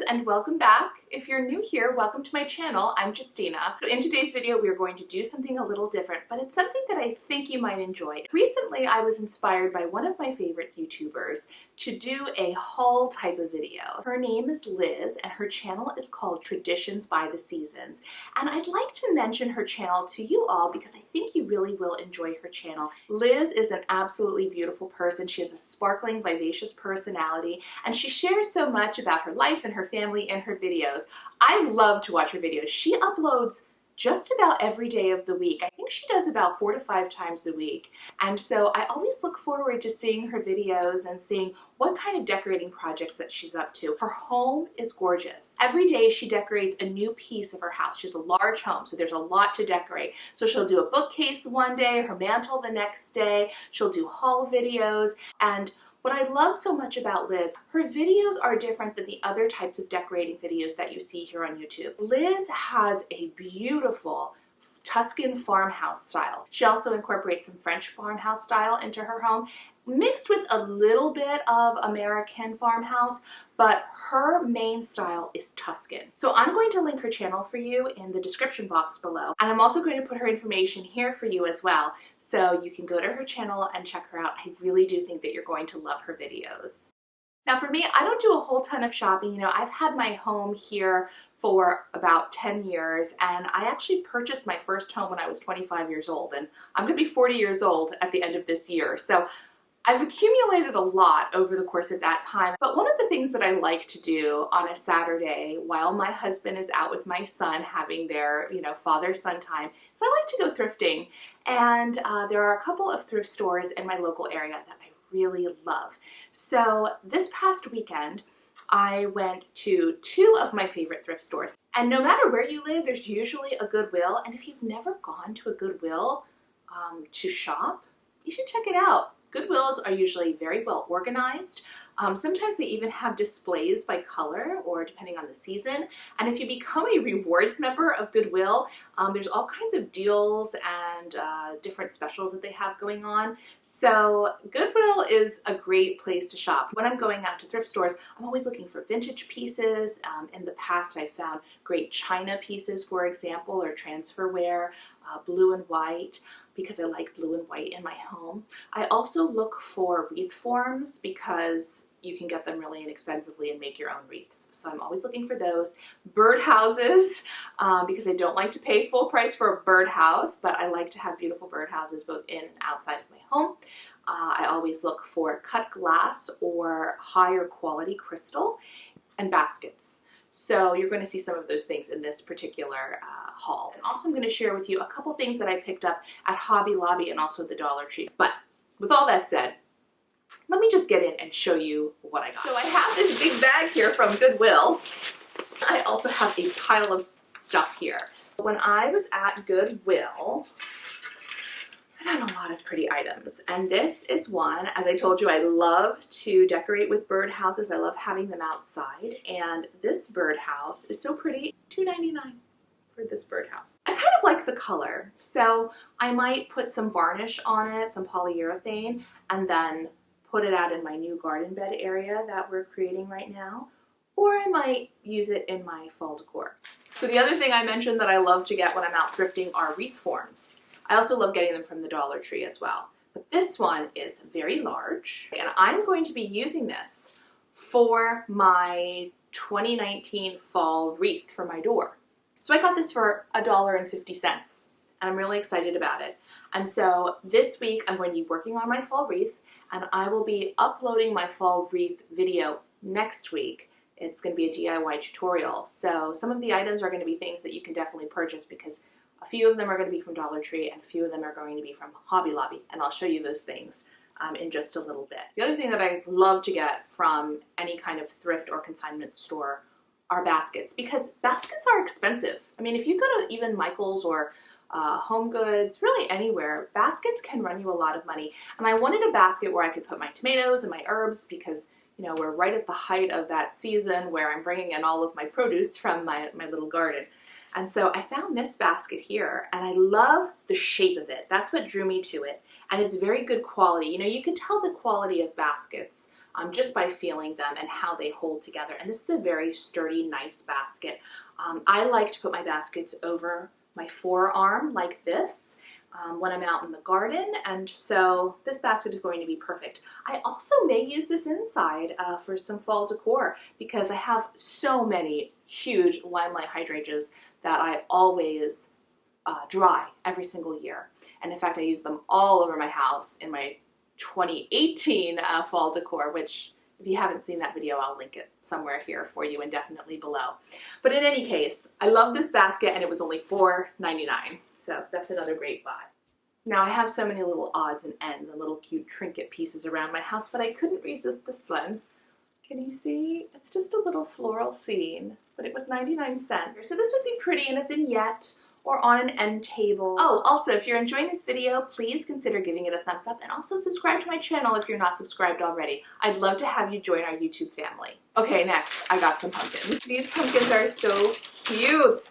and welcome back. If you're new here, welcome to my channel. I'm Justina. So in today's video, we are going to do something a little different, but it's something that I think you might enjoy. Recently, I was inspired by one of my favorite YouTubers to do a haul type of video. Her name is Liz, and her channel is called Traditions by the Seasons. And I'd like to mention her channel to you all because I think you really will enjoy her channel. Liz is an absolutely beautiful person. She has a sparkling, vivacious personality, and she shares so much about her life and her family in her videos. I love to watch her videos. She uploads just about every day of the week. I think she does about 4 to 5 times a week. And so I always look forward to seeing her videos and seeing what kind of decorating projects that she's up to. Her home is gorgeous. Every day she decorates a new piece of her house. She has a large home, so there's a lot to decorate. So she'll do a bookcase one day, her mantle the next day, she'll do haul videos, and what I love so much about Liz, her videos are different than the other types of decorating videos that you see here on YouTube. Liz has a beautiful Tuscan farmhouse style. She also incorporates some French farmhouse style into her home, mixed with a little bit of American farmhouse, but her main style is Tuscan. So I'm going to link her channel for you in the description box below, and I'm also going to put her information here for you as well, so you can go to her channel and check her out. I really do think that you're going to love her videos. Now for me, I don't do a whole ton of shopping. You know, I've had my home here for about 10 years, and I actually purchased my first home when I was 25 years old, and I'm gonna be 40 years old at the end of this year. So I've accumulated a lot over the course of that time, but one of the things that I like to do on a Saturday while my husband is out with my son having their, father-son time, is I like to go thrifting. And there are a couple of thrift stores in my local area that I really love. So this past weekend, I went to 2 of my favorite thrift stores. And no matter where you live, there's usually a GoodWill. And if you've never gone to a GoodWill to shop, you should check it out. GoodWills are usually very well organized. Sometimes they even have displays by color or depending on the season. And if you become a rewards member of GoodWill, there's all kinds of deals and different specials that they have going on. So GoodWill is a great place to shop. When I'm going out to thrift stores, I'm always looking for vintage pieces. In the past, I've found great china pieces, for example, or transferware, blue and white, because I like blue and white in my home. I also look for wreath forms because you can get them really inexpensively and make your own wreaths. So I'm always looking for those. Birdhouses, because I don't like to pay full price for a birdhouse, but I like to have beautiful birdhouses both in and outside of my home. I always look for cut glass or higher quality crystal and baskets. So you're going to see some of those things in this particular haul. And also I'm going to share with you a couple things that I picked up at Hobby Lobby and also the Dollar Tree. But with all that said, let me just get in and show you what I got. So I have this big bag here from GoodWill. I also have a pile of stuff here. When I was at GoodWill, I found a lot of pretty items, and this is one. As I told you, I love to decorate with birdhouses. I love having them outside, and this birdhouse is so pretty. $2.99 for this birdhouse. I kind of like the color, so I might put some varnish on it, some polyurethane, and then put it out in my new garden bed area that we're creating right now, or I might use it in my fall decor. So the other thing I mentioned that I love to get when I'm out thrifting are wreath forms. I also love getting them from the Dollar Tree as well. But this one is very large, and I'm going to be using this for my 2019 fall wreath for my door. So I got this for $1.50, and I'm really excited about it. And so this week I'm going to be working on my fall wreath, and I will be uploading my fall wreath video next week. It's going to be a DIY tutorial. So some of the items are going to be things that you can definitely purchase because a few of them are going to be from Dollar Tree and a few of them are going to be from Hobby Lobby, and I'll show you those things in just a little bit. The other thing that I love to get from any kind of thrift or consignment store are baskets, because baskets are expensive. I mean, if you go to even Michael's or Home Goods, really anywhere, baskets can run you a lot of money. And I wanted a basket where I could put my tomatoes and my herbs because, we're right at the height of that season where I'm bringing in all of my produce from my little garden. And so I found this basket here, and I love the shape of it. That's what drew me to it. And it's very good quality. You can tell the quality of baskets just by feeling them and how they hold together. And this is a very sturdy, nice basket. I like to put my baskets over my forearm like this when I'm out in the garden, and so this basket is going to be perfect. I also may use this inside for some fall decor because I have so many huge limelight hydrangeas that I always dry every single year. And in fact, I use them all over my house in my 2018 fall decor, which if you haven't seen that video, I'll link it somewhere here for you and definitely below. But in any case, I love this basket and it was only $4.99. So that's another great buy. Now I have so many little odds and ends and little cute trinket pieces around my house, but I couldn't resist this one. Can you see? It's just a little floral scene, but it was 99 cents. So this would be pretty in a vignette or on an end table. Oh, also, if you're enjoying this video, please consider giving it a thumbs up and also subscribe to my channel if you're not subscribed already. I'd love to have you join our YouTube family. Okay, next, I got some pumpkins. These pumpkins are so cute.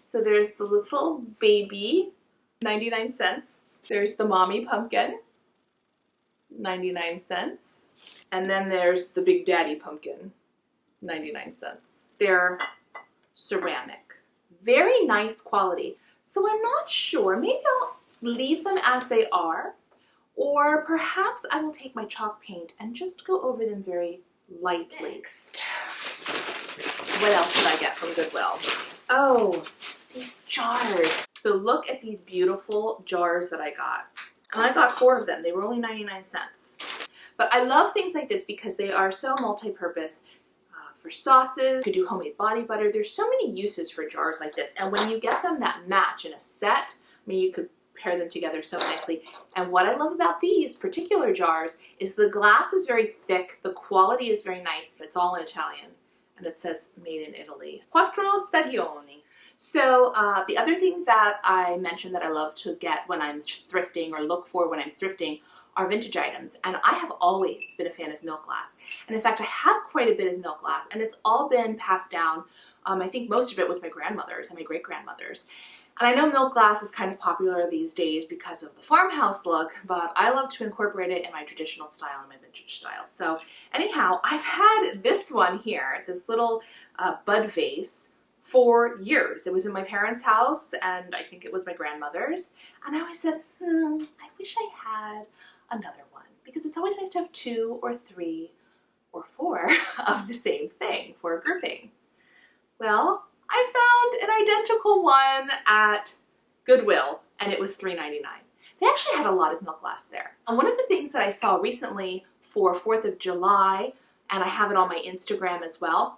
So there's the little baby, 99 cents. There's the mommy pumpkin, 99 cents. And then there's the big daddy pumpkin, 99 cents. They're ceramic. Very nice quality. So I'm not sure, maybe I'll leave them as they are, or perhaps I will take my chalk paint and just go over them very lightly. Next, what else did I get from Goodwill? Oh, these jars. So look at these beautiful jars that I got. And I got 4 of them. They were only 99 cents. But I love things like this because they are so multi-purpose. For sauces, you could do homemade body butter. There's so many uses for jars like this. And when you get them that match in a set, I mean, you could pair them together so nicely. And what I love about these particular jars is the glass is very thick, the quality is very nice. It's all in Italian, and it says made in Italy. Quattro stagioni. So the other thing that I mentioned that I love to get when I'm thrifting or look for when I'm thrifting are vintage items, and I have always been a fan of milk glass, and in fact I have quite a bit of milk glass, and it's all been passed down. I think most of it was my grandmother's and my great-grandmother's, and I know milk glass is kind of popular these days because of the farmhouse look, but I love to incorporate it in my traditional style and my vintage style. So anyhow, I've had this one here, this little bud vase, for years. It was in my parents' house, and I think it was my grandmother's, and I always said, I wish I had another one, because it's always nice to have 2 or 3 or 4 of the same thing for a grouping. Well, I found an identical one at Goodwill, and it was $3.99. They actually had a lot of milk glass there. And one of the things that I saw recently for 4th of July, and I have it on my Instagram as well,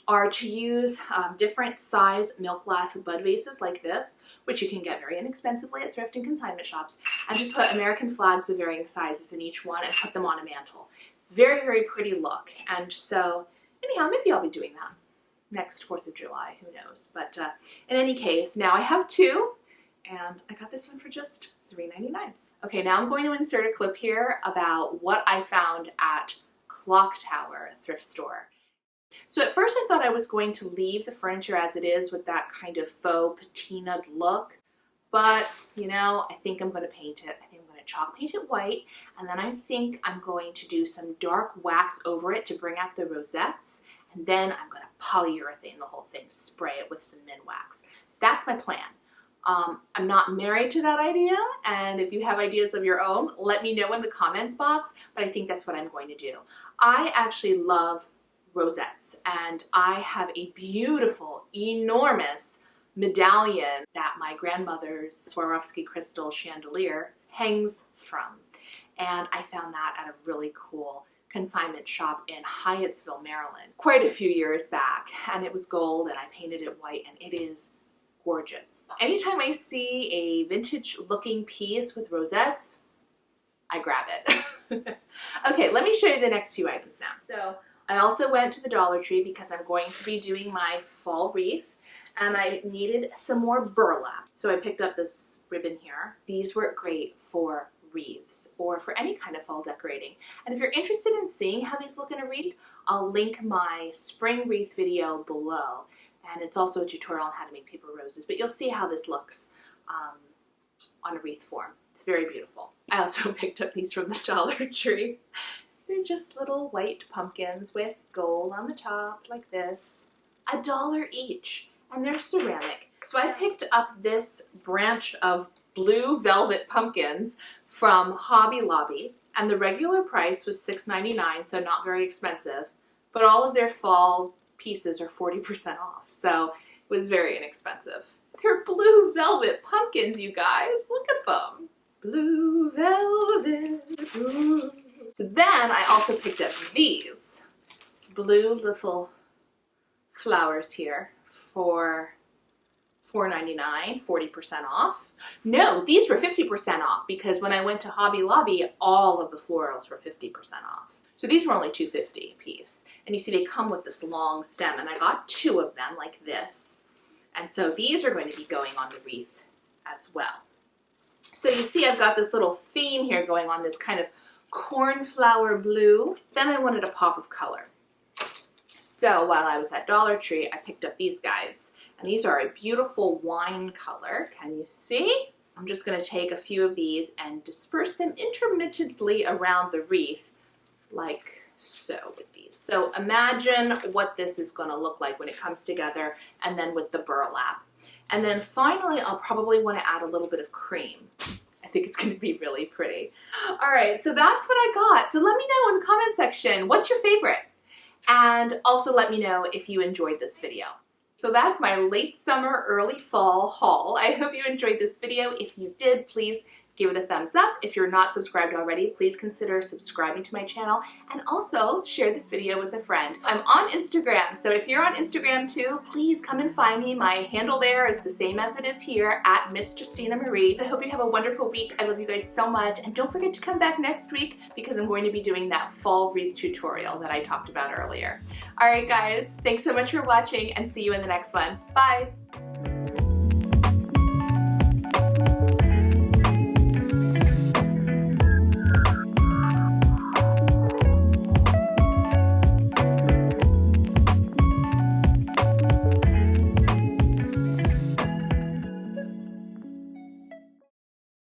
are to use different size milk glass bud vases like this, which you can get very inexpensively at thrift and consignment shops, and to put American flags of varying sizes in each one and put them on a mantle. Very, very pretty look. And so anyhow, maybe I'll be doing that next 4th of July, who knows. But in any case, now I have 2, and I got this one for just $3.99. Okay, now I'm going to insert a clip here about what I found at ClockTower thrift store. So at first I thought I was going to leave the furniture as it is with that kind of faux patinaed look, but you know, I think I'm going to paint it. I think I'm going to chalk paint it white, and then I think I'm going to do some dark wax over it to bring out the rosettes, and then I'm going to polyurethane the whole thing, spray it with some Minwax. That's my plan. I'm not married to that idea, and if you have ideas of your own, let me know in the comments box, but I think that's what I'm going to do. I actually love rosettes, and I have a beautiful, enormous medallion that my grandmother's Swarovski crystal chandelier hangs from, and I found that at a really cool consignment shop in Hyattsville, Maryland, quite a few years back, and it was gold, and I painted it white, and it is gorgeous. Anytime I see a vintage looking piece with rosettes, I grab it. Okay, let me show you the next few items now. So I also went to the Dollar Tree because I'm going to be doing my fall wreath, and I needed some more burlap. So I picked up this ribbon here. These were great for wreaths or for any kind of fall decorating. And if you're interested in seeing how these look in a wreath, I'll link my spring wreath video below. And it's also a tutorial on how to make paper roses, but you'll see how this looks on a wreath form. It's very beautiful. I also picked up these from the Dollar Tree. They're just little white pumpkins with gold on the top like this. $1 each, and they're ceramic. So I picked up this branch of blue velvet pumpkins from Hobby Lobby, and the regular price was $6.99, so not very expensive, but all of their fall pieces are 40% off, so it was very inexpensive. They're blue velvet pumpkins, you guys. Look at them. Blue velvet. Ooh. So then I also picked up these blue little flowers here for $4.99, 40% off. No, these were 50% off because when I went to Hobby Lobby, all of the florals were 50% off. So these were only $2.50 a piece. And you see they come with this long stem, and I got 2 of them like this. And so these are going to be going on the wreath as well. So you see I've got this little theme here going on, this kind of cornflower blue. Then I wanted a pop of color. So while I was at Dollar Tree, I picked up these guys. And these are a beautiful wine color. Can you see? I'm just going to take a few of these and disperse them intermittently around the wreath like so with these. So imagine what this is going to look like when it comes together, and then with the burlap. And then finally, I'll probably want to add a little bit of cream. I think it's going to be really pretty. All right, so that's what I got. So let me know in the comment section, what's your favorite? And also let me know if you enjoyed this video. So that's my late summer, early fall haul. I hope you enjoyed this video. If you did, please give it a thumbs up. If you're not subscribed already, please consider subscribing to my channel, and also share this video with a friend. I'm on Instagram, so if you're on Instagram too, please come and find me. My handle there is the same as it is here, at MissJustinaMarie. I hope you have a wonderful week. I love you guys so much, and don't forget to come back next week because I'm going to be doing that fall wreath tutorial that I talked about earlier. All right, guys, thanks so much for watching, and see you in the next one. Bye!